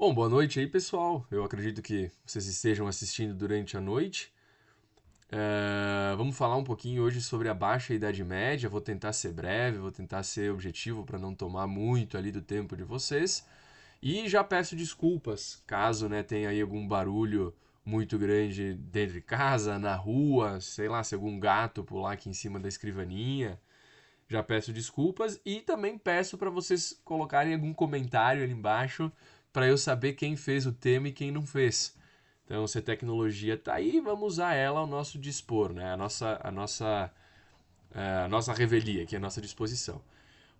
Bom, boa noite aí, pessoal. Eu acredito que vocês estejam assistindo durante a noite. Vamos falar um pouquinho hoje sobre a Baixa Idade Média. Vou tentar ser breve, vou tentar ser objetivo para não tomar muito ali do tempo de vocês. E já peço desculpas caso, tenha aí algum barulho muito grande dentro de casa, na rua, sei lá, se algum gato pular aqui em cima da escrivaninha. Já peço desculpas e também peço para vocês colocarem algum comentário ali embaixo para eu saber quem fez o tema e quem não fez. Então, se a tecnologia está aí, vamos usar ela ao nosso dispor, né? A nossa revelia, que é a nossa disposição.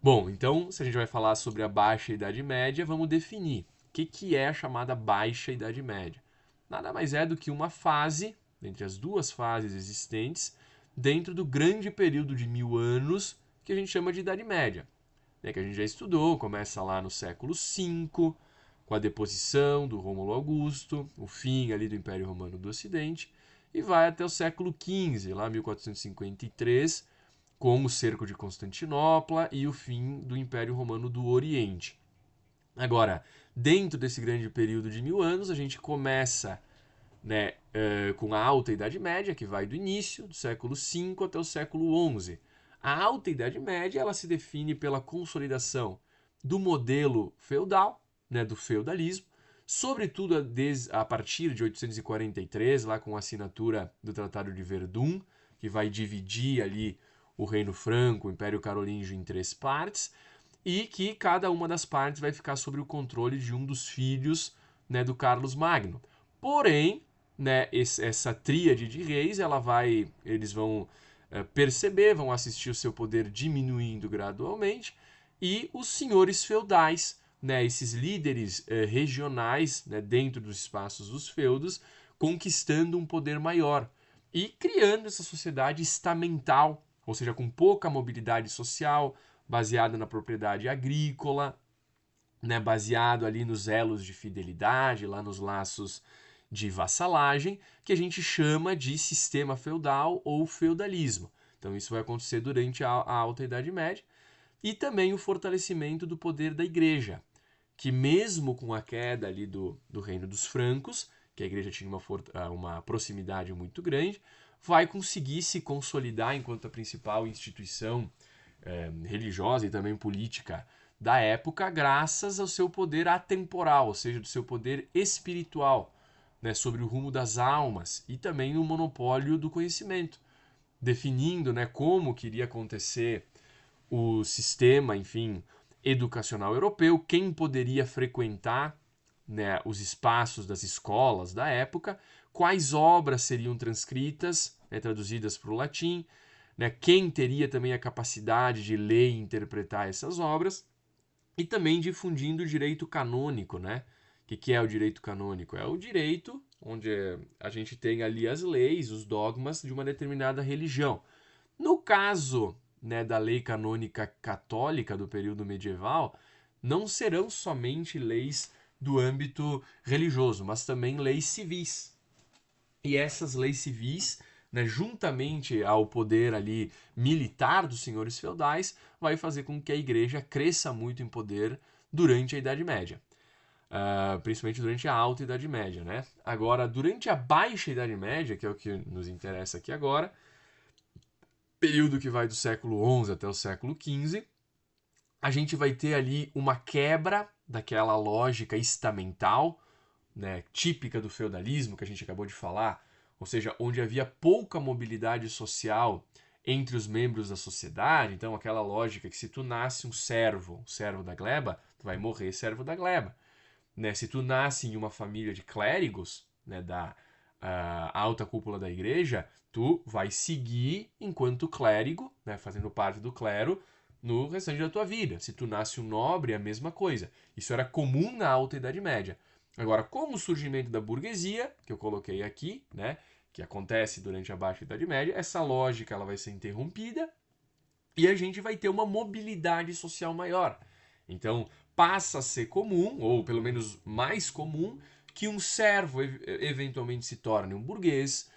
Bom, então, se a gente vai falar sobre a Baixa Idade Média, vamos definir o que é a chamada Baixa Idade Média. Nada mais é do que uma fase, entre as duas fases existentes, dentro do grande período de 1000 anos que a gente chama de Idade Média, né, que a gente já estudou, começa lá no século V, com a deposição do Rômulo Augusto, o fim ali do Império Romano do Ocidente, e vai até o século XV, lá 1453, com o cerco de Constantinopla e o fim do Império Romano do Oriente. Agora, dentro desse grande período de 1000 anos, a gente começa, com a Alta Idade Média, que vai do início do século V até o século XI. A Alta Idade Média ela se define pela consolidação do modelo feudal, do feudalismo, sobretudo a partir de 843, lá com a assinatura do Tratado de Verdun, que vai dividir ali o Reino Franco, o Império Carolíngio em três partes, e que cada uma das partes vai ficar sob o controle de um dos filhos, do Carlos Magno. Porém, essa tríade de reis, eles vão perceber, vão assistir o seu poder diminuindo gradualmente, e os senhores feudais, esses líderes regionais, dentro dos espaços dos feudos, conquistando um poder maior e criando essa sociedade estamental, ou seja, com pouca mobilidade social, baseada na propriedade agrícola, baseado ali nos elos de fidelidade, lá nos laços de vassalagem, que a gente chama de sistema feudal ou feudalismo. Então isso vai acontecer durante a Alta Idade Média. E também o fortalecimento do poder da igreja, que mesmo com a queda ali do reino dos francos, que a igreja tinha uma proximidade muito grande, vai conseguir se consolidar enquanto a principal instituição religiosa e também política da época, graças ao seu poder atemporal, ou seja, do seu poder espiritual, sobre o rumo das almas e também o monopólio do conhecimento, definindo, como queria acontecer o sistema, enfim, educacional europeu, quem poderia frequentar, os espaços das escolas da época, quais obras seriam transcritas, traduzidas para o latim, quem teria também a capacidade de ler e interpretar essas obras, e também difundindo o direito canônico, né? O que é o direito canônico? É o direito onde a gente tem ali as leis, os dogmas de uma determinada religião. No caso, da lei canônica católica do período medieval, não serão somente leis do âmbito religioso, mas também leis civis. E essas leis civis, juntamente ao poder ali militar dos senhores feudais, vai fazer com que a igreja cresça muito em poder durante a Idade Média. Principalmente durante a Alta Idade Média, né? Agora, durante a Baixa Idade Média, que é o que nos interessa aqui agora, período que vai do século XI até o século XV, a gente vai ter ali uma quebra daquela lógica estamental, típica do feudalismo que a gente acabou de falar, ou seja, onde havia pouca mobilidade social entre os membros da sociedade. Então, aquela lógica que se tu nasce um servo da gleba, tu vai morrer servo da gleba. Se tu nasce em uma família de clérigos, da alta cúpula da igreja, tu vai seguir enquanto clérigo, fazendo parte do clero, no restante da tua vida. Se tu nasce um nobre, é a mesma coisa. Isso era comum na Alta Idade Média. Agora, com o surgimento da burguesia, que eu coloquei aqui, que acontece durante a Baixa Idade Média, essa lógica ela vai ser interrompida e a gente vai ter uma mobilidade social maior. Então, passa a ser comum, ou pelo menos mais comum, que um servo eventualmente se torne um burguês,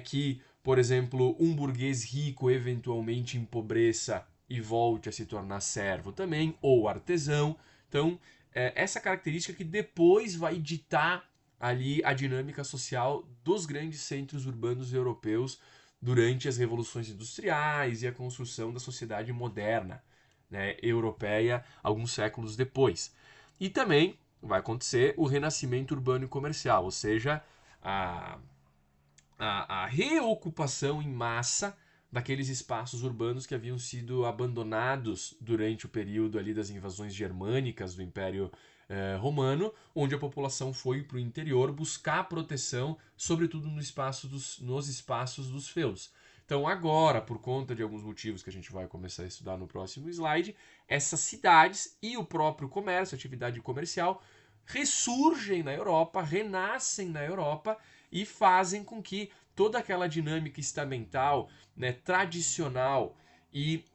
que, por exemplo, um burguês rico eventualmente empobreça e volte a se tornar servo também, ou artesão. Então, essa característica que depois vai ditar ali a dinâmica social dos grandes centros urbanos europeus durante as revoluções industriais e a construção da sociedade moderna, né, europeia, alguns séculos depois. E também vai acontecer o renascimento urbano e comercial, ou seja, a, a reocupação em massa daqueles espaços urbanos que haviam sido abandonados durante o período ali das invasões germânicas do Império Romano, onde a população foi para o interior buscar proteção, sobretudo nos espaços dos feudos. Então agora, por conta de alguns motivos que a gente vai começar a estudar no próximo slide, essas cidades e o próprio comércio, a atividade comercial, ressurgem na Europa, renascem na Europa e fazem com que toda aquela dinâmica estamental, né, tradicional e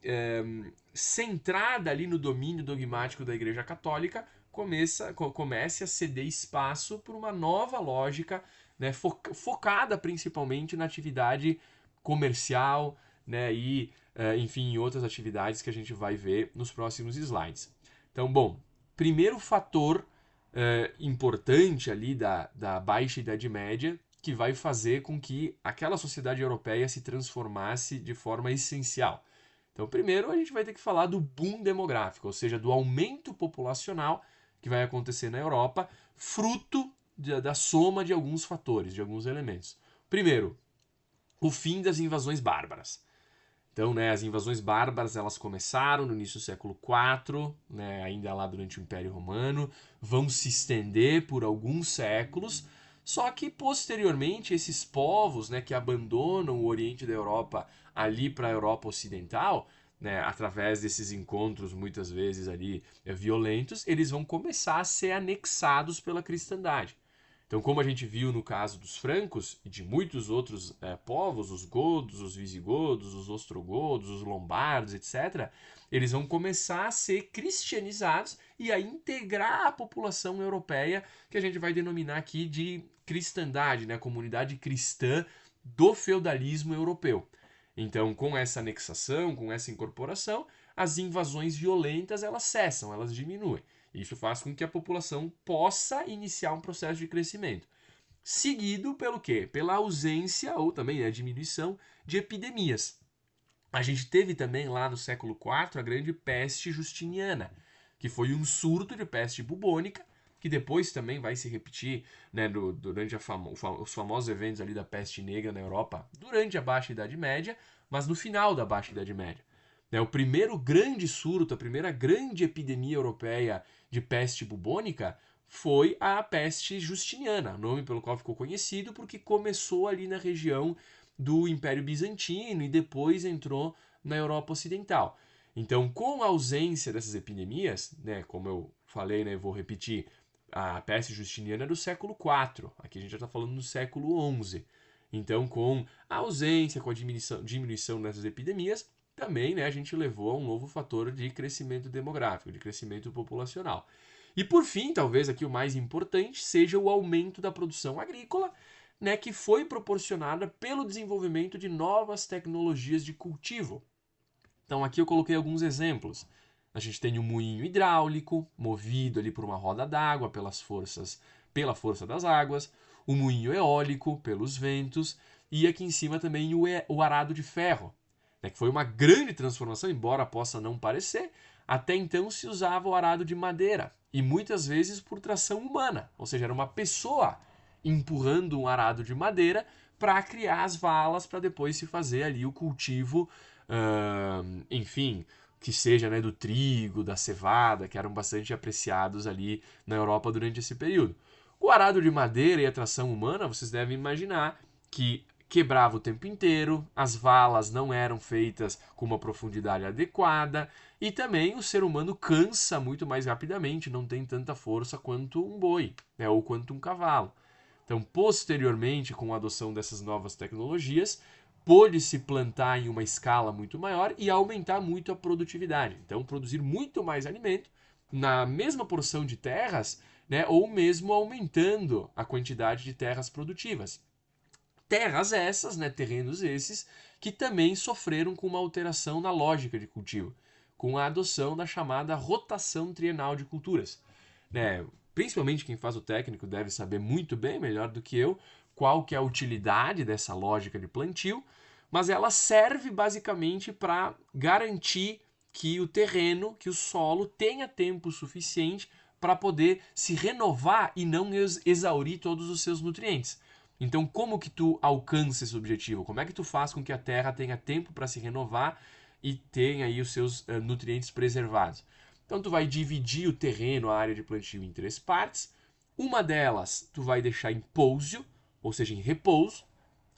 centrada ali no domínio dogmático da Igreja Católica comece a ceder espaço para uma nova lógica, né, focada principalmente na atividade comercial, né, e enfim, em outras atividades que a gente vai ver nos próximos slides. Então, bom, primeiro fator importante ali da Baixa Idade Média que vai fazer com que aquela sociedade europeia se transformasse de forma essencial. Então, primeiro a gente vai ter que falar do boom demográfico, ou seja, do aumento populacional que vai acontecer na Europa, fruto da soma de alguns fatores, de alguns elementos. Primeiro, o fim das invasões bárbaras. Então, né, as invasões bárbaras elas começaram no início do século IV, né, ainda lá durante o Império Romano, vão se estender por alguns séculos, só que posteriormente esses povos, né, que abandonam o Oriente da Europa ali para a Europa Ocidental, né, através desses encontros muitas vezes ali violentos, eles vão começar a ser anexados pela cristandade. Então, como a gente viu no caso dos francos e de muitos outros povos, os godos, os visigodos, os ostrogodos, os lombardos, etc., eles vão começar a ser cristianizados e a integrar a população europeia, que a gente vai denominar aqui de cristandade, né? A comunidade cristã do feudalismo europeu. Então, com essa anexação, com essa incorporação, as invasões violentas elas cessam, elas diminuem. Isso faz com que a população possa iniciar um processo de crescimento. Seguido pelo quê? Pela ausência ou também a diminuição de epidemias. A gente teve também lá no século IV a grande peste justiniana, que foi um surto de peste bubônica, que depois também vai se repetir, né, durante os famosos eventos ali da peste negra na Europa durante a Baixa Idade Média, mas no final da Baixa Idade Média. O primeiro grande surto, a primeira grande epidemia europeia de peste bubônica foi a peste justiniana, nome pelo qual ficou conhecido porque começou ali na região do Império Bizantino e depois entrou na Europa Ocidental. Então, com a ausência dessas epidemias, né, como eu falei, né, vou repetir, a peste justiniana é do século IV, aqui a gente já está falando do século XI. Então, com a ausência, com a diminuição dessas epidemias, também, né, a gente levou a um novo fator de crescimento demográfico, de crescimento populacional. E por fim, talvez aqui o mais importante, seja o aumento da produção agrícola, né, que foi proporcionada pelo desenvolvimento de novas tecnologias de cultivo. Então aqui eu coloquei alguns exemplos. A gente tem o moinho hidráulico, movido ali por uma roda d'água pela força das águas, o moinho eólico pelos ventos e aqui em cima também o arado de ferro, que foi uma grande transformação, embora possa não parecer. Até então se usava o arado de madeira e muitas vezes por tração humana, ou seja, era uma pessoa empurrando um arado de madeira para criar as valas para depois se fazer ali o cultivo, enfim, que seja, né, do trigo, da cevada, que eram bastante apreciados ali na Europa durante esse período. O arado de madeira e a tração humana, vocês devem imaginar que quebrava o tempo inteiro, as valas não eram feitas com uma profundidade adequada e também o ser humano cansa muito mais rapidamente, não tem tanta força quanto um boi, né, ou quanto um cavalo. Então, posteriormente, com a adoção dessas novas tecnologias, pôde-se plantar em uma escala muito maior e aumentar muito a produtividade. Então, produzir muito mais alimento na mesma porção de terras, né, ou mesmo aumentando a quantidade de terras produtivas. Terras essas, né, terrenos esses, que também sofreram com uma alteração na lógica de cultivo, com a adoção da chamada rotação trienal de culturas. né, principalmente quem faz o técnico deve saber muito bem, melhor do que eu, qual que é a utilidade dessa lógica de plantio, mas ela serve basicamente para garantir que o terreno, que o solo tenha tempo suficiente para poder se renovar e não exaurir todos os seus nutrientes. Então, como que tu alcança esse objetivo? Como é que tu faz com que a terra tenha tempo para se renovar e tenha aí os seus nutrientes preservados? Então, tu vai dividir o terreno, a área de plantio, em 3 partes. Uma delas tu vai deixar em pouso, ou seja, em repouso.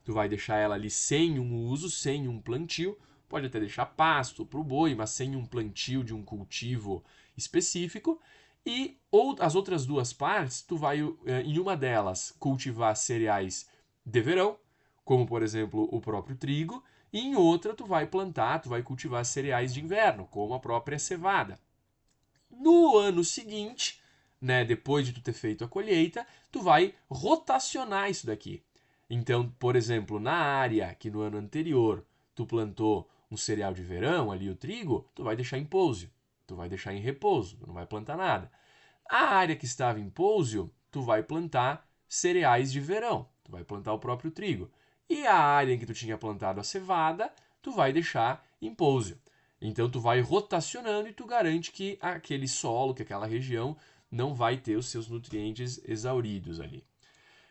Tu vai deixar ela ali sem um uso, sem um plantio. Pode até deixar pasto para o boi, mas sem um plantio de um cultivo específico. E as outras 2 partes, tu vai, em uma delas, cultivar cereais de verão, como por exemplo o próprio trigo, e em outra tu vai plantar, tu vai cultivar cereais de inverno, como a própria cevada. No ano seguinte, né, depois de tu ter feito a colheita, tu vai rotacionar isso daqui. Então, por exemplo, na área que no ano anterior tu plantou um cereal de verão, ali o trigo, tu vai deixar em pouso, tu vai deixar em repouso, tu não vai plantar nada. A área que estava em pouso, tu vai plantar cereais de verão, tu vai plantar o próprio trigo. E a área em que tu tinha plantado a cevada, tu vai deixar em pouso. Então tu vai rotacionando e tu garante que aquele solo, que aquela região não vai ter os seus nutrientes exauridos ali.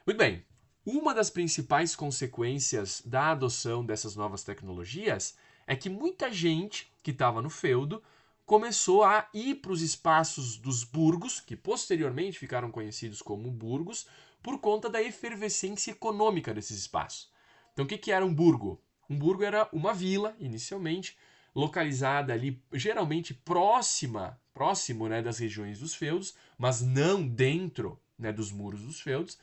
Muito bem. Uma das principais consequências da adoção dessas novas tecnologias é que muita gente que estava no feudo começou a ir para os espaços dos burgos, que posteriormente ficaram conhecidos como burgos, por conta da efervescência econômica desses espaços. Então, o que era um burgo? Um burgo era uma vila, inicialmente, localizada ali, geralmente próximo, né, das regiões dos feudos, mas não dentro, né, dos muros dos feudos,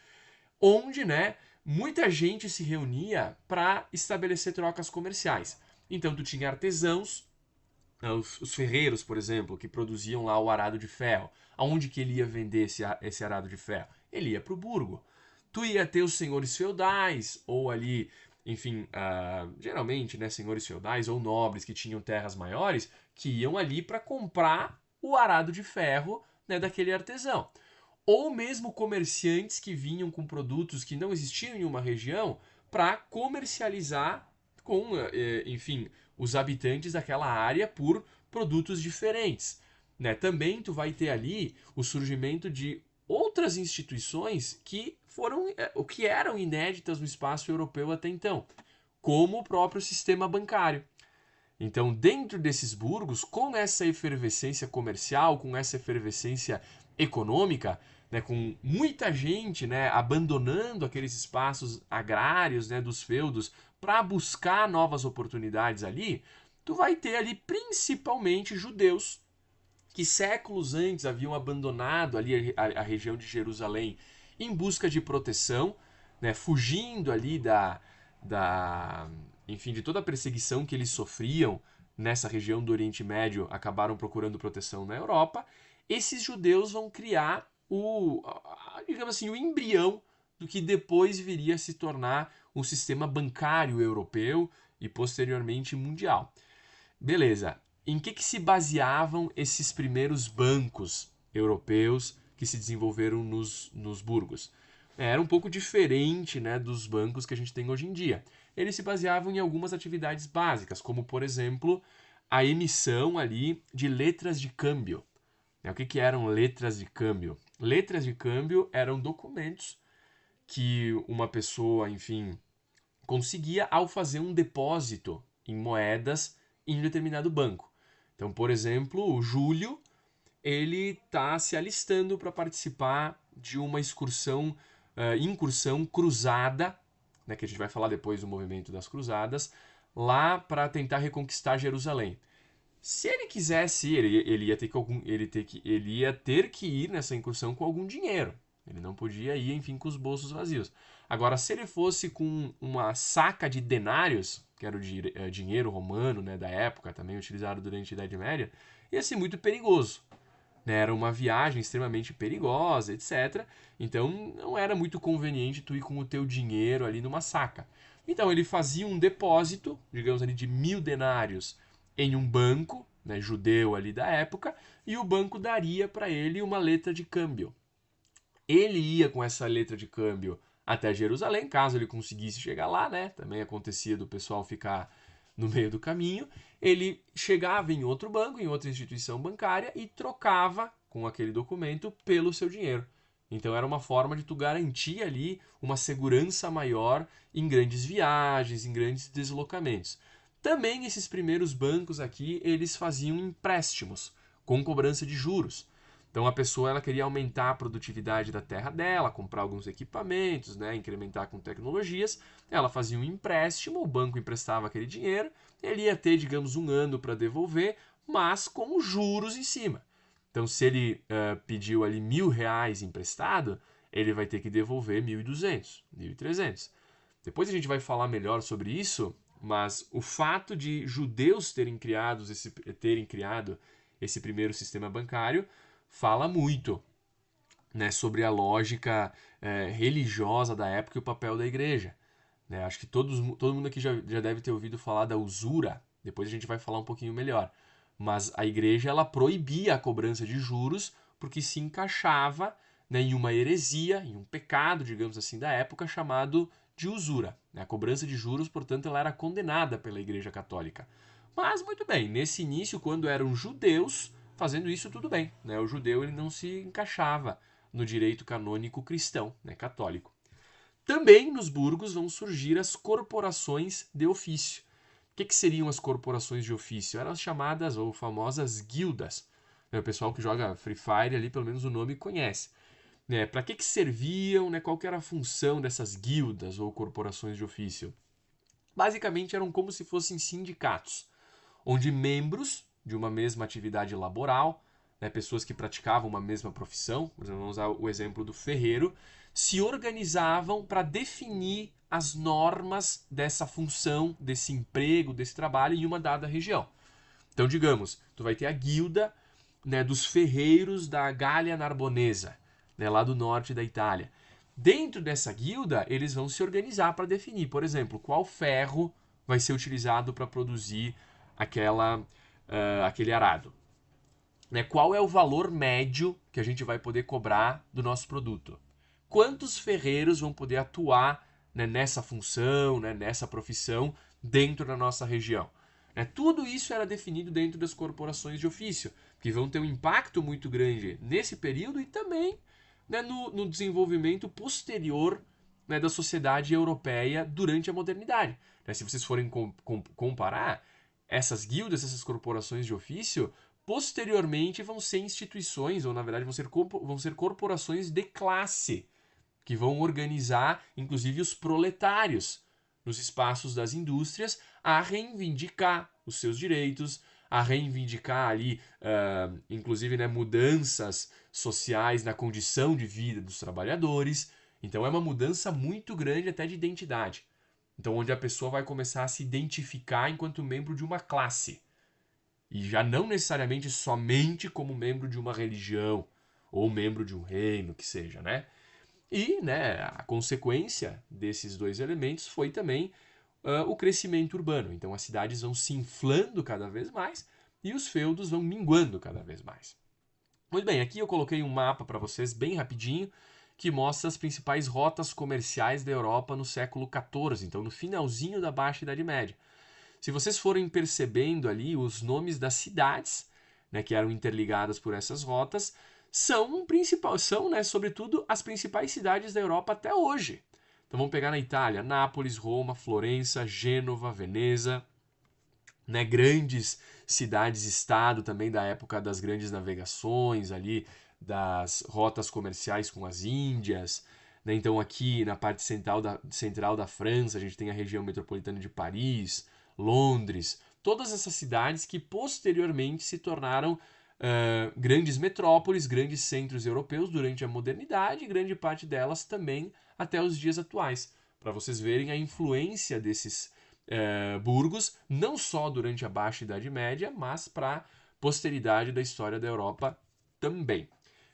onde, né, muita gente se reunia para estabelecer trocas comerciais. Então, tu tinha artesãos, os ferreiros, por exemplo, que produziam lá o arado de ferro. Aonde que ele ia vender esse arado de ferro? Ele ia para o burgo. Tu ia ter os senhores feudais, ou ali, enfim, geralmente, né, senhores feudais ou nobres que tinham terras maiores, que iam ali para comprar o arado de ferro, né, daquele artesão. Ou mesmo comerciantes que vinham com produtos que não existiam em uma região para comercializar com, enfim, os habitantes daquela área por produtos diferentes. Né? Também tu vai ter ali o surgimento de outras instituições que foram o que eram inéditas no espaço europeu até então, como o próprio sistema bancário. Então, dentro desses burgos, com essa efervescência comercial, com essa efervescência econômica, né, com muita gente, né, abandonando aqueles espaços agrários, né, dos feudos para buscar novas oportunidades ali, tu vai ter ali principalmente judeus que séculos antes haviam abandonado ali a região de Jerusalém em busca de proteção, né, fugindo ali enfim, de toda a perseguição que eles sofriam nessa região do Oriente Médio, acabaram procurando proteção na Europa. Esses judeus vão criar digamos assim, o embrião do que depois viria a se tornar um sistema bancário europeu e posteriormente mundial. Beleza. Em que se baseavam esses primeiros bancos europeus que se desenvolveram nos burgos? Era um pouco diferente, né, dos bancos que a gente tem hoje em dia. Eles se baseavam em algumas atividades básicas, como, por exemplo, a emissão ali de letras de câmbio. O que eram letras de câmbio? Letras de câmbio eram documentos que uma pessoa, enfim, conseguia ao fazer um depósito em moedas em um determinado banco. Então, por exemplo, o Júlio, ele está se alistando para participar de uma incursão cruzada, né, que a gente vai falar depois do movimento das cruzadas, lá para tentar reconquistar Jerusalém. Se ele quisesse ir, ele ia ter que ir nessa incursão com algum dinheiro. Ele não podia ir, enfim, com os bolsos vazios. Agora, se ele fosse com uma saca de denários, que era o dinheiro romano, né, da época, também utilizado durante a Idade Média, ia ser muito perigoso. Né? Era uma viagem extremamente perigosa, etc. Então, não era muito conveniente tu ir com o teu dinheiro ali numa saca. Então, ele fazia um depósito, digamos ali, de 1000 denários em um banco, né, judeu ali da época, e o banco daria para ele uma letra de câmbio. Ele ia com essa letra de câmbio até Jerusalém, caso ele conseguisse chegar lá, né? Também acontecia do pessoal ficar no meio do caminho. Ele chegava em outro banco, em outra instituição bancária e trocava com aquele documento pelo seu dinheiro. Então era uma forma de tu garantir ali uma segurança maior em grandes viagens, em grandes deslocamentos. Também esses primeiros bancos aqui, eles faziam empréstimos com cobrança de juros. Então a pessoa ela queria aumentar a produtividade da terra dela, comprar alguns equipamentos, né, incrementar com tecnologias. Ela fazia um empréstimo, o banco emprestava aquele dinheiro, ele ia ter, digamos, 1 ano para devolver, mas com juros em cima. Então se ele pediu ali R$ 1.000 emprestado, ele vai ter que devolver 1.200, 1.300. Depois a gente vai falar melhor sobre isso, mas o fato de judeus terem criado esse primeiro sistema bancário fala muito, né, sobre a lógica religiosa da época e o papel da igreja. Né? Acho que todo mundo aqui já deve ter ouvido falar da usura, depois a gente vai falar um pouquinho melhor. Mas a igreja ela proibia a cobrança de juros porque se encaixava, né, em uma heresia, em um pecado, digamos assim, da época chamado de usura. A cobrança de juros, portanto, ela era condenada pela Igreja Católica. Mas, muito bem, nesse início, quando eram judeus fazendo isso, tudo bem. Né? O judeu ele não se encaixava no direito canônico cristão, né, católico. Também nos burgos vão surgir as corporações de ofício. O que seriam as corporações de ofício? Eram as chamadas ou famosas guildas. O pessoal que joga Free Fire ali, pelo menos o nome conhece. Para que serviam? Né? Qual que era a função dessas guildas ou corporações de ofício? Basicamente eram como se fossem sindicatos, onde membros de uma mesma atividade laboral, né, pessoas que praticavam uma mesma profissão, vamos usar o exemplo do ferreiro, se organizavam para definir as normas dessa função, desse emprego, desse trabalho em uma dada região. Então, digamos, tu vai ter a guilda, né, dos ferreiros da Gália Narbonesa, né, lá do norte da Itália. Dentro dessa guilda, eles vão se organizar para definir, por exemplo, qual ferro vai ser utilizado para produzir aquele arado. Né? Qual é o valor médio que a gente vai poder cobrar do nosso produto? Quantos ferreiros vão poder atuar, né, nessa função, né, nessa profissão dentro da nossa região? Né? Tudo isso era definido dentro das corporações de ofício, que vão ter um impacto muito grande nesse período e também, né, no desenvolvimento posterior, né, da sociedade europeia durante a modernidade. Né? Se vocês forem comparar, essas guildas, essas corporações de ofício, posteriormente vão ser instituições, ou na verdade vão ser corporações de classe, que vão organizar, inclusive, os proletários nos espaços das indústrias a reivindicar os seus direitos, a reivindicar ali, inclusive, né, mudanças sociais na condição de vida dos trabalhadores. Então é uma mudança muito grande até de identidade. Então, onde a pessoa vai começar a se identificar enquanto membro de uma classe. E já não necessariamente somente como membro de uma religião ou membro de um reino, que seja, né? E, né, a consequência desses dois elementos foi também o crescimento urbano. Então as cidades vão se inflando cada vez mais e os feudos vão minguando cada vez mais. Muito bem, aqui eu coloquei um mapa para vocês bem rapidinho que mostra as principais rotas comerciais da Europa no século XIV, então no finalzinho da Baixa Idade Média. Se vocês forem percebendo ali os nomes das cidades, né, que eram interligadas por essas rotas, são, né, sobretudo as principais cidades da Europa até hoje. Então vamos pegar na Itália, Nápoles, Roma, Florença, Gênova, Veneza, né, grandes cidades-estado também da época das grandes navegações ali, das rotas comerciais com as Índias. Né? Então aqui na parte central da França a gente tem a região metropolitana de Paris, Londres, todas essas cidades que posteriormente se tornaram grandes metrópoles, grandes centros europeus durante a modernidade e grande parte delas também até os dias atuais, para vocês verem a influência desses burgos, não só durante a Baixa Idade Média, mas para a posteridade da história da Europa também.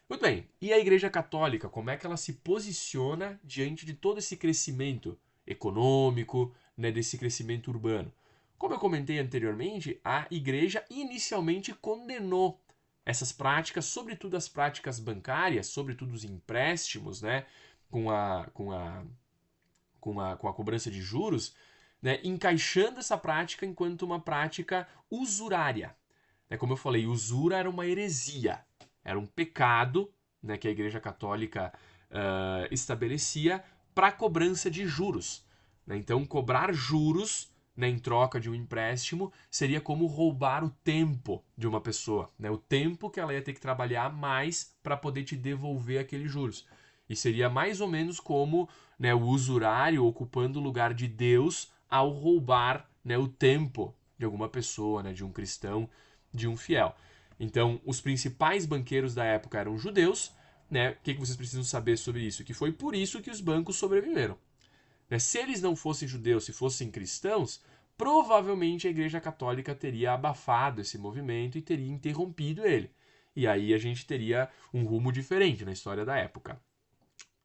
Muito bem, e a Igreja Católica, como é que ela se posiciona diante de todo esse crescimento econômico, né, desse crescimento urbano? Como eu comentei anteriormente, a igreja inicialmente condenou essas práticas, sobretudo as práticas bancárias, sobretudo os empréstimos, né, com a cobrança de juros, né, encaixando essa prática enquanto uma prática usurária. Como eu falei, usura era uma heresia, era um pecado, né, que a Igreja Católica estabelecia para a cobrança de juros. Né? Então, cobrar juros, né, em troca de um empréstimo seria como roubar o tempo de uma pessoa, né? O tempo que ela ia ter que trabalhar mais para poder te devolver aqueles juros. E seria mais ou menos como, né, o usurário ocupando o lugar de Deus ao roubar, né, o tempo de alguma pessoa, né, de um cristão, de um fiel. Então, os principais banqueiros da época eram judeus, né? O que vocês precisam saber sobre isso? Que foi por isso que os bancos sobreviveram. Né? Se eles não fossem judeus, se fossem cristãos, provavelmente a Igreja Católica teria abafado esse movimento e teria interrompido ele. E aí a gente teria um rumo diferente na história da época.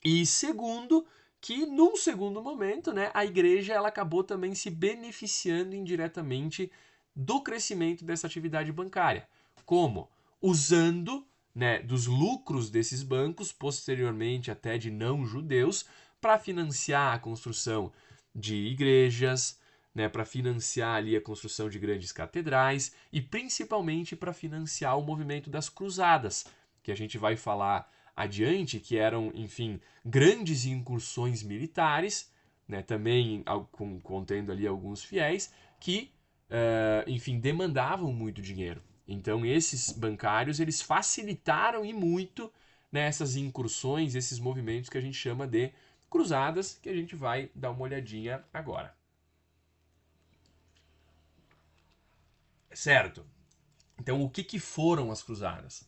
E segundo, que num segundo momento, né, a igreja ela acabou também se beneficiando indiretamente do crescimento dessa atividade bancária. Como? Usando, né, dos lucros desses bancos, posteriormente até de não-judeus, para financiar a construção de igrejas, né, para financiar ali a construção de grandes catedrais e principalmente para financiar o movimento das cruzadas, que a gente vai falar adiante, que eram, enfim, grandes incursões militares, né, também contendo ali alguns fiéis, que, enfim, demandavam muito dinheiro. Então, esses bancários, eles facilitaram e muito, né, essas incursões, esses movimentos que a gente chama de cruzadas, que a gente vai dar uma olhadinha agora. Certo? Então, o que foram as cruzadas?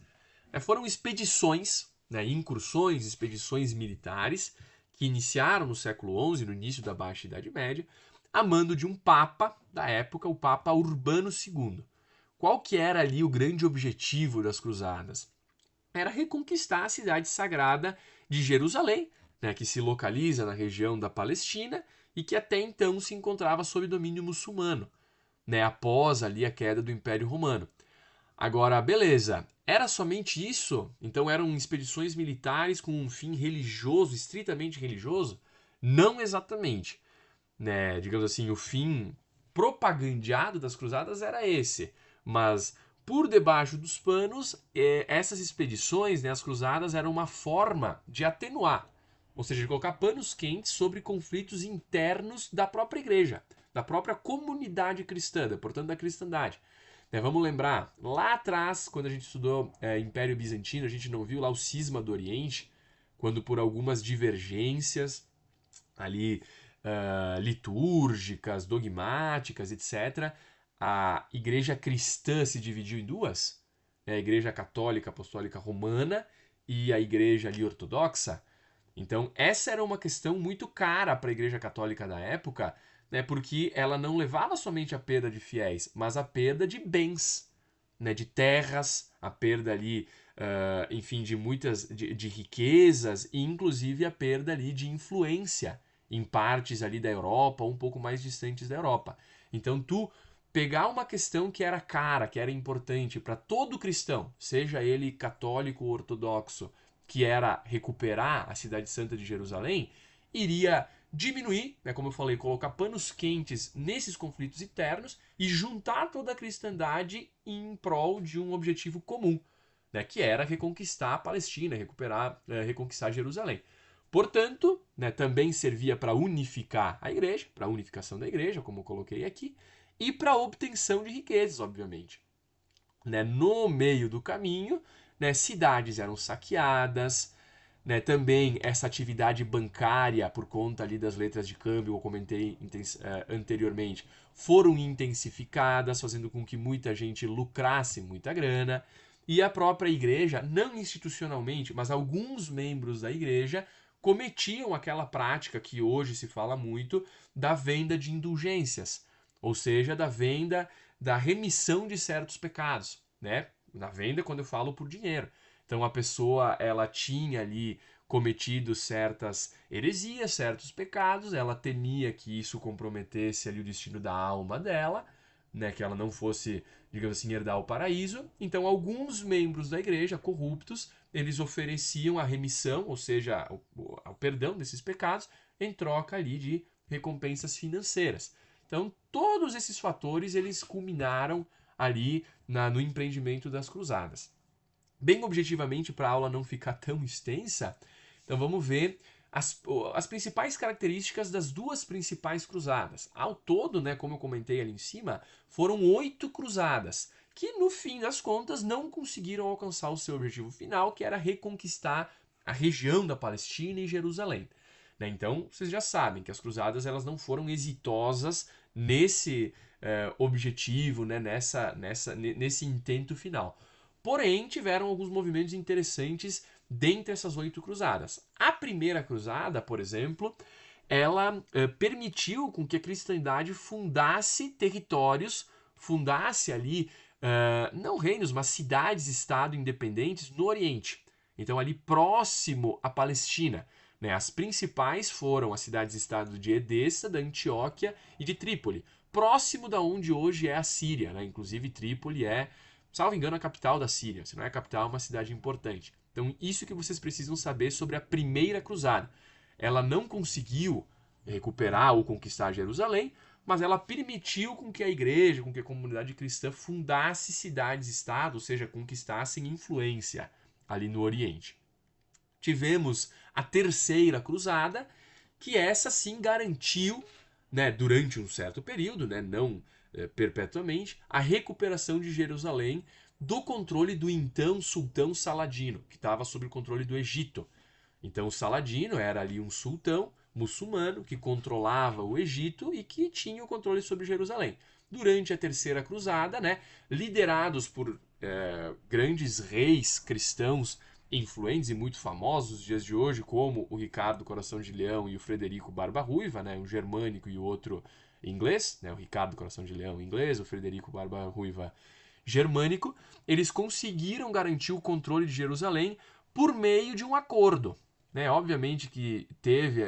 Foram expedições, né, incursões, expedições militares que iniciaram no século XI, no início da Baixa Idade Média, a mando de um papa da época, o Papa Urbano II. Qual que era ali o grande objetivo das cruzadas? Era reconquistar a cidade sagrada de Jerusalém, né, que se localiza na região da Palestina e que até então se encontrava sob domínio muçulmano, né, após ali a queda do Império Romano. Agora, beleza, era somente isso? Então eram expedições militares com um fim religioso, estritamente religioso? Não exatamente. Né? Digamos assim, o fim propagandeado das cruzadas era esse. Mas por debaixo dos panos, essas expedições, né, as cruzadas, eram uma forma de atenuar, ou seja, de colocar panos quentes sobre conflitos internos da própria igreja, da própria comunidade cristã, portanto da cristandade. Vamos lembrar, lá atrás, quando a gente estudou Império Bizantino, a gente não viu lá o cisma do Oriente, quando por algumas divergências ali litúrgicas, dogmáticas, etc., a igreja cristã se dividiu em duas, né? A igreja católica apostólica romana e a igreja ali ortodoxa. Então, essa era uma questão muito cara para a Igreja Católica da época, né, porque ela não levava somente a perda de fiéis, mas a perda de bens, né, de terras, a perda ali, enfim, de muitas de riquezas e inclusive a perda ali de influência em partes ali da Europa, um pouco mais distantes da Europa. Então, tu pegar uma questão que era cara, que era importante para todo cristão, seja ele católico ou ortodoxo, que era recuperar a cidade santa de Jerusalém, iria diminuir, né, como eu falei, colocar panos quentes nesses conflitos internos e juntar toda a cristandade em prol de um objetivo comum, né, que era reconquistar a Palestina, reconquistar Jerusalém. Portanto, né, também servia para unificar a igreja, para a unificação da igreja, como eu coloquei aqui, e para a obtenção de riquezas, obviamente. Né, no meio do caminho, né, cidades eram saqueadas, né, também essa atividade bancária, por conta ali das letras de câmbio, eu comentei anteriormente, foram intensificadas, fazendo com que muita gente lucrasse muita grana. E a própria igreja, não institucionalmente, mas alguns membros da igreja cometiam aquela prática que hoje se fala muito da venda de indulgências, ou seja, da venda da remissão de certos pecados, né? Na venda quando eu falo por dinheiro. Então a pessoa ela tinha ali cometido certas heresias, certos pecados, ela temia que isso comprometesse ali o destino da alma dela, né, que ela não fosse, digamos assim, herdar o paraíso. Então, alguns membros da igreja, corruptos, eles ofereciam a remissão, ou seja, o perdão desses pecados, em troca ali de recompensas financeiras. Então, todos esses fatores, eles culminaram ali no empreendimento das cruzadas. Bem objetivamente, para a aula não ficar tão extensa, então vamos ver as principais características das duas principais cruzadas. Ao todo, né, como eu comentei ali em cima, foram 8 cruzadas, que no fim das contas não conseguiram alcançar o seu objetivo final, que era reconquistar a região da Palestina e Jerusalém. Né? Então, vocês já sabem que as cruzadas elas não foram exitosas nesse objetivo, né, nesse intento final. Porém, tiveram alguns movimentos interessantes dentre essas 8 cruzadas. A primeira cruzada, por exemplo, ela permitiu com que a cristandade fundasse territórios, fundasse ali, não reinos, mas cidades-estado independentes no Oriente. Então, ali próximo à Palestina. Né? As principais foram as cidades-estado de Edessa, da Antioquia e de Trípoli, próximo da onde hoje é a Síria. Né? Inclusive, Trípoli é, salvo engano, a capital da Síria. Se não é a capital, é uma cidade importante. Então, isso que vocês precisam saber sobre a primeira cruzada. Ela não conseguiu recuperar ou conquistar Jerusalém, mas ela permitiu com que a igreja, com que a comunidade cristã fundasse cidades-estado, ou seja, conquistassem influência ali no Oriente. Tivemos a terceira cruzada, que essa sim garantiu, né, durante um certo período, né, não perpetuamente, a recuperação de Jerusalém do controle do então sultão Saladino, que estava sob o controle do Egito. Então, o Saladino era ali um sultão muçulmano que controlava o Egito e que tinha o controle sobre Jerusalém. Durante a Terceira Cruzada, né, liderados por grandes reis cristãos influentes e muito famosos nos dias de hoje, como o Ricardo Coração de Leão e o Frederico Barba Ruiva, né, um germânico e o outro inglês, né, o Ricardo Coração de Leão inglês, o Frederico Barba Ruiva germânico, eles conseguiram garantir o controle de Jerusalém por meio de um acordo. Né? Obviamente que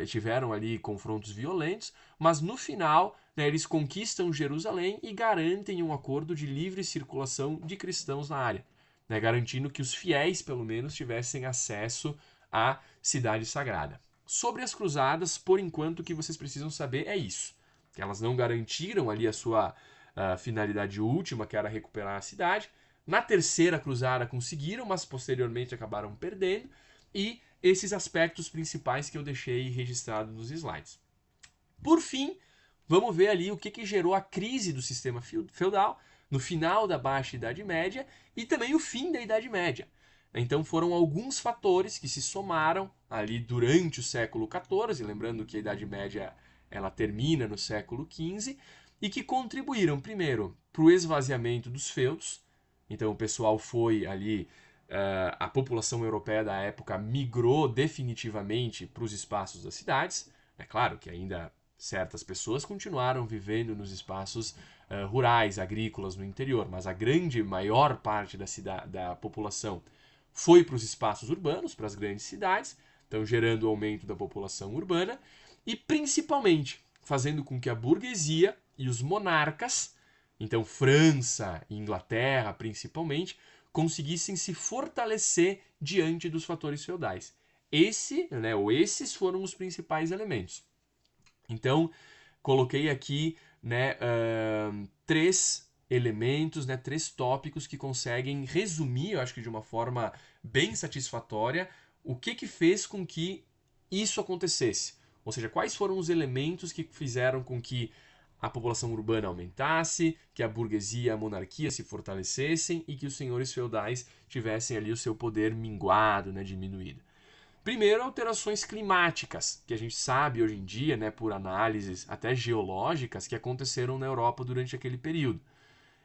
tiveram ali confrontos violentos, mas no final, né, eles conquistam Jerusalém e garantem um acordo de livre circulação de cristãos na área, né, garantindo que os fiéis, pelo menos, tivessem acesso à cidade sagrada. Sobre as cruzadas, por enquanto, o que vocês precisam saber é isso, que elas não garantiram ali a sua finalidade última, que era recuperar a cidade. Na terceira cruzada conseguiram, mas posteriormente acabaram perdendo, e esses aspectos principais que eu deixei registrados nos slides. Por fim, vamos ver ali o que gerou a crise do sistema feudal no final da Baixa Idade Média e também o fim da Idade Média. Então foram alguns fatores que se somaram ali durante o século XIV, lembrando que a Idade Média ela termina no século XV, e que contribuíram primeiro para o esvaziamento dos feudos. Então o pessoal foi ali, a população europeia da época migrou definitivamente para os espaços das cidades. É claro que ainda certas pessoas continuaram vivendo nos espaços rurais, agrícolas no interior, mas a maior parte da população foi para os espaços urbanos, para as grandes cidades, então gerando o aumento da população urbana e principalmente fazendo com que a burguesia e os monarcas, então França e Inglaterra principalmente, conseguissem se fortalecer diante dos fatores feudais. Esses foram os principais elementos. Então, coloquei aqui, né, 3 elementos, né, 3 tópicos que conseguem resumir, eu acho que de uma forma bem satisfatória, o que fez com que isso acontecesse. Ou seja, quais foram os elementos que fizeram com que a população urbana aumentasse, que a burguesia e a monarquia se fortalecessem e que os senhores feudais tivessem ali o seu poder minguado, né, diminuído. Primeiro, alterações climáticas, que a gente sabe hoje em dia, né, por análises até geológicas, que aconteceram na Europa durante aquele período.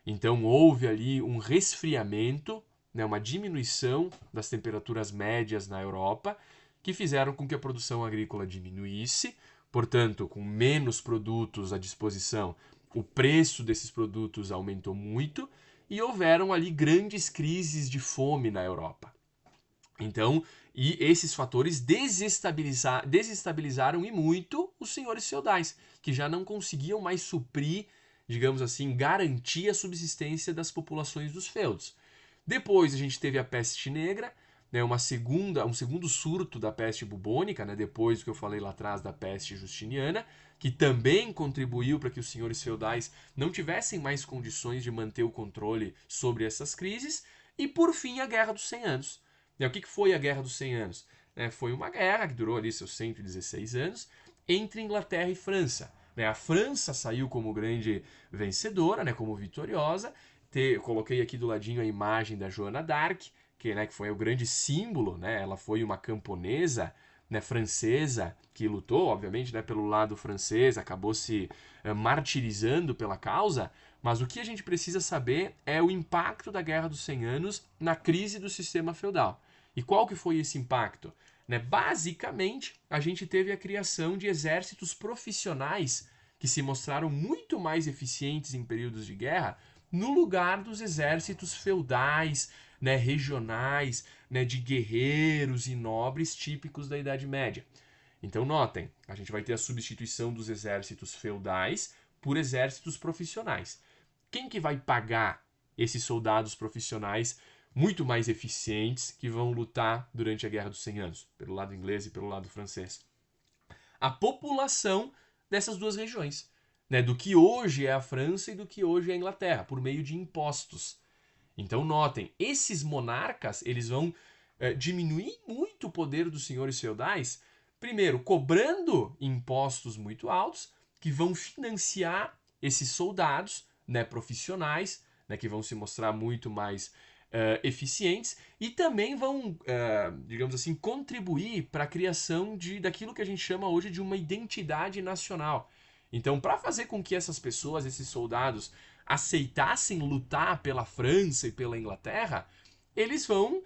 Então, houve ali um resfriamento, né, uma diminuição das temperaturas médias na Europa, que fizeram com que a produção agrícola diminuísse, portanto, com menos produtos à disposição, o preço desses produtos aumentou muito e houveram ali grandes crises de fome na Europa. Então, e esses fatores desestabilizaram e muito os senhores feudais, que já não conseguiam mais suprir, digamos assim, garantir a subsistência das populações dos feudos. Depois a gente teve a peste negra, né, um segundo surto da peste bubônica, né, depois do que eu falei lá atrás da peste justiniana, que também contribuiu para que os senhores feudais não tivessem mais condições de manter o controle sobre essas crises. E por fim a Guerra dos 100 Anos. O que foi a Guerra dos 100 Anos? Foi uma guerra que durou ali seus 116 anos entre Inglaterra e França. A França saiu como grande vencedora, como vitoriosa. Coloquei aqui do ladinho a imagem da Joana d'Arc, que foi o grande símbolo. Ela foi uma camponesa francesa que lutou, obviamente, pelo lado francês, acabou se martirizando pela causa. Mas o que a gente precisa saber é o impacto da Guerra dos 100 Anos na crise do sistema feudal. E qual que foi esse impacto? Basicamente, a gente teve a criação de exércitos profissionais que se mostraram muito mais eficientes em períodos de guerra no lugar dos exércitos feudais, regionais, de guerreiros e nobres típicos da Idade Média. Então notem, a gente vai ter a substituição dos exércitos feudais por exércitos profissionais. Quem que vai pagar esses soldados profissionais muito mais eficientes que vão lutar durante a Guerra dos 100 Anos, pelo lado inglês e pelo lado francês? A população dessas duas regiões, do que hoje é a França e do que hoje é a Inglaterra, por meio de impostos. Então notem, esses monarcas eles vão diminuir muito o poder dos senhores feudais, primeiro cobrando impostos muito altos que vão financiar esses soldados profissionais, que vão se mostrar muito mais eficientes e também vão, digamos assim, contribuir para a criação daquilo que a gente chama hoje de uma identidade nacional. Então, para fazer com que essas pessoas, esses soldados, aceitassem lutar pela França e pela Inglaterra, eles vão,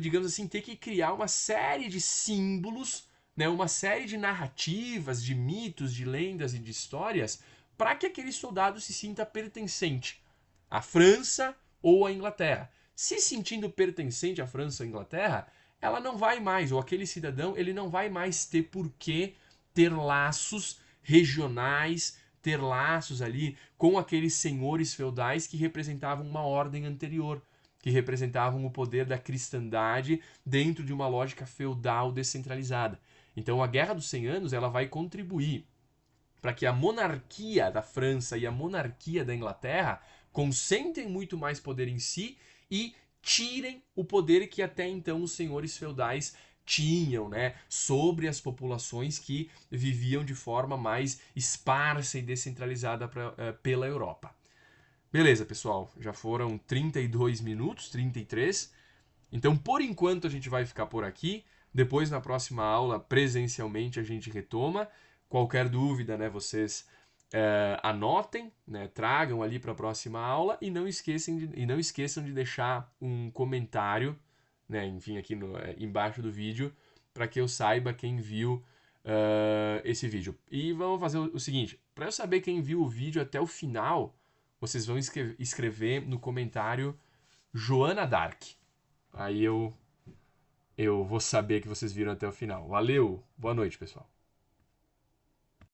digamos assim, ter que criar uma série de símbolos, uma série de narrativas, de mitos, de lendas e de histórias para que aquele soldado se sinta pertencente à França ou à Inglaterra. Se sentindo pertencente à França ou à Inglaterra, ela não vai mais, ou aquele cidadão, ele não vai mais ter por que ter laços regionais, ter laços ali com aqueles senhores feudais que representavam uma ordem anterior, que representavam o poder da cristandade dentro de uma lógica feudal descentralizada. Então a Guerra dos 100 Anos ela vai contribuir para que a monarquia da França e a monarquia da Inglaterra concentrem muito mais poder em si e tirem o poder que até então os senhores feudais tinham, sobre as populações que viviam de forma mais esparsa e descentralizada pela Europa. Beleza, pessoal, já foram 32 minutos, 33. Então, por enquanto, a gente vai ficar por aqui. Depois, na próxima aula, presencialmente, a gente retoma. Qualquer dúvida, vocês anotem, tragam ali para a próxima aula e não esqueçam de deixar um comentário, enfim, aqui embaixo do vídeo, para que eu saiba quem viu esse vídeo. E vamos fazer o seguinte, para eu saber quem viu o vídeo até o final, vocês vão escrever no comentário Joana d'Arc. Aí eu vou saber que vocês viram até o final. Valeu, boa noite, pessoal.